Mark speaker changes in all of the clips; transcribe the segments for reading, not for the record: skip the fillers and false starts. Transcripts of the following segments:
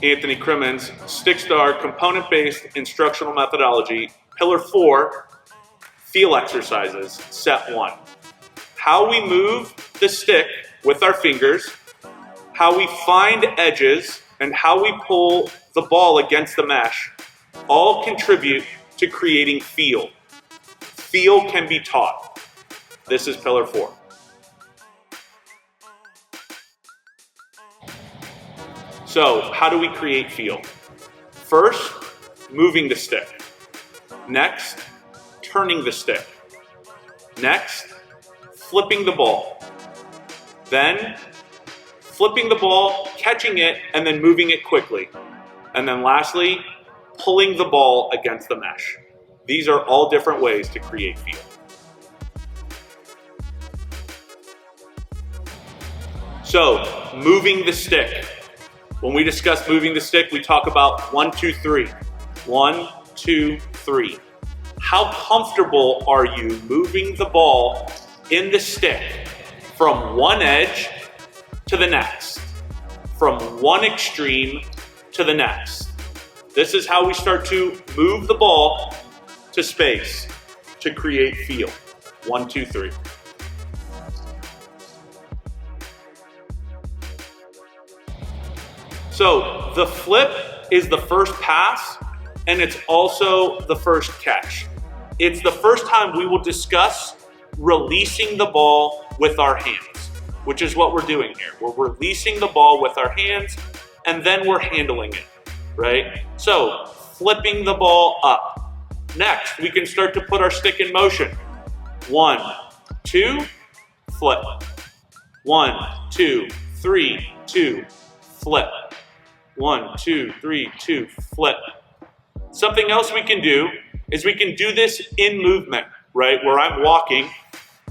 Speaker 1: Anthony Crimmins, StickStar component-based instructional methodology, Pillar 4, feel exercises, set 1. How we move the stick with our fingers, how we find edges, and how we pull the ball against the mesh all contribute to creating feel. Feel can be taught. This is Pillar 4. So, how do we create feel? First, moving the stick. Next, turning the stick. Next, flipping the ball. Then, flipping the ball, catching it, and then moving it quickly. And then lastly, pulling the ball against the mesh. These are all different ways to create feel. So, moving the stick. When we discuss moving the stick, we talk about 1, 2, 3. 1, 2, 3. How comfortable are you moving the ball in the stick from one edge to the next, from one extreme to the next? This is how we start to move the ball to space to create feel. 1, 2, 3. So the flip is the first pass, and it's also the first catch. It's the first time we will discuss releasing the ball with our hands, which is what we're doing here. We're releasing the ball with our hands, and then we're handling it, right? So flipping the ball up. Next, we can start to put our stick in motion. 1, 2, flip. 1, 2, 3, 2, flip. 1, 2, 3, 2, flip. Something else we can do is we can do this in movement, right? Where I'm walking,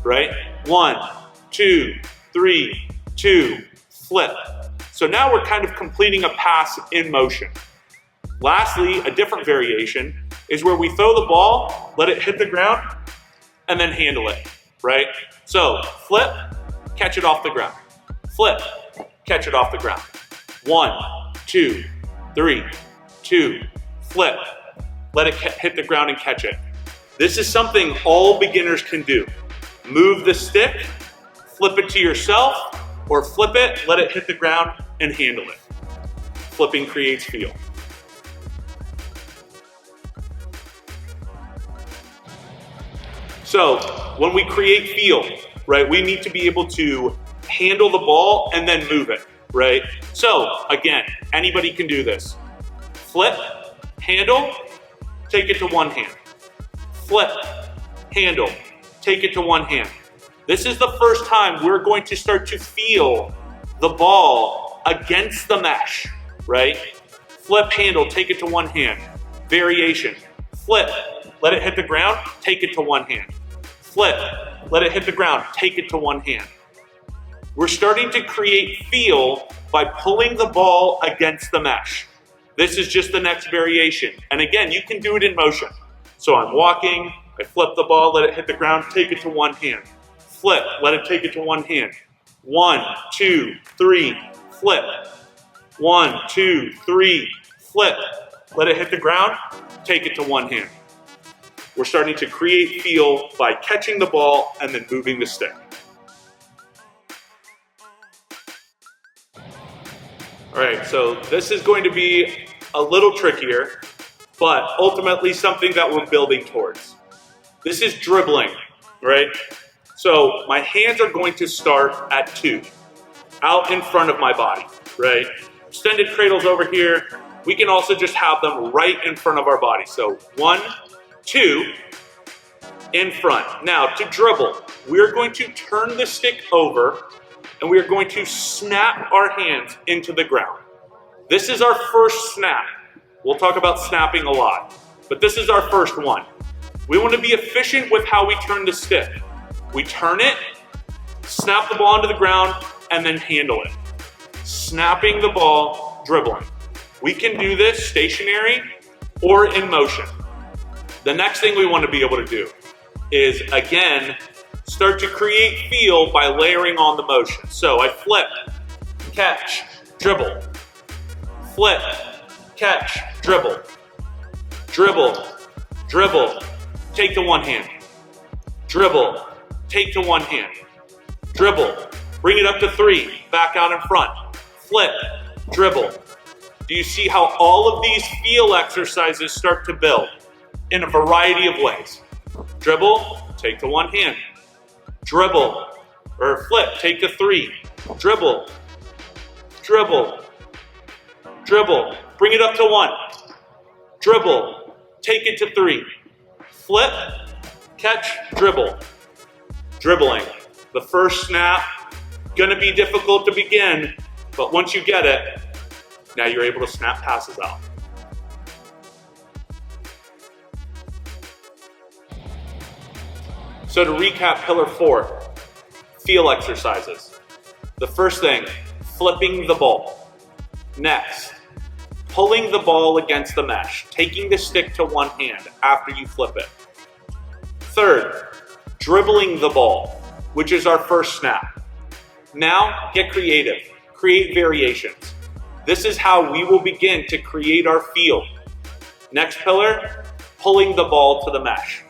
Speaker 1: right? 1, 2, 3, 2, flip. So now we're kind of completing a pass in motion. Lastly, a different variation is where we throw the ball, let it hit the ground, and then handle it, right? So flip, catch it off the ground. Flip, catch it off the ground. 1, 2, 3, 2, flip. Let it hit the ground and catch it. This is something all beginners can do. Move the stick, flip it to yourself, or flip it, let it hit the ground, and handle it. Flipping creates feel. So when we create feel, right, we need to be able to handle the ball and then move it, right? So again, anybody can do this. Flip, handle, take it to one hand. Flip, handle, take it to one hand. This is the first time we're going to start to feel the ball against the mesh, right? Flip, handle, take it to one hand. Variation. Flip, let it hit the ground, take it to one hand. Flip, let it hit the ground, take it to one hand. We're starting to create feel by pulling the ball against the mesh. This is just the next variation. And again, you can do it in motion. So I'm walking, I flip the ball, let it hit the ground, take it to one hand. Flip, let it take it to one hand. 1, 2, 3, flip. 1, 2, 3, flip. Let it hit the ground, take it to one hand. We're starting to create feel by catching the ball and then moving the stick. All right, so this is going to be a little trickier, but ultimately something that we're building towards. This is dribbling, right? So my hands are going to start at 2, out in front of my body, right? Extended cradles over here. We can also just have them right in front of our body. So 1, 2, in front. Now to dribble, we're going to turn the stick over and we are going to snap our hands into the ground. This is our first snap. We'll talk about snapping a lot, but this is our first one. We want to be efficient with how we turn the stick. We turn it, snap the ball into the ground, and then handle it. Snapping the ball, dribbling. We can do this stationary or in motion. The next thing we want to be able to do is, again, start to create feel by layering on the motion. So I flip, catch, dribble, flip, catch, dribble, dribble, dribble, take to one hand, dribble, take to one hand, dribble, bring it up to 3, back out in front, flip, dribble. Do you see how all of these feel exercises start to build in a variety of ways? Dribble, take to one hand, dribble, or flip, take to 3, dribble, dribble, dribble, bring it up to 1, dribble, take it to 3, flip, catch, dribble, dribbling. The first snap, gonna be difficult to begin, but once you get it, now you're able to snap passes out. So to recap pillar 4, feel exercises. The first thing, flipping the ball. Next, pulling the ball against the mesh, taking the stick to one hand after you flip it. Third, dribbling the ball, which is our first snap. Now, get creative, create variations. This is how we will begin to create our feel. Next pillar, pulling the ball to the mesh.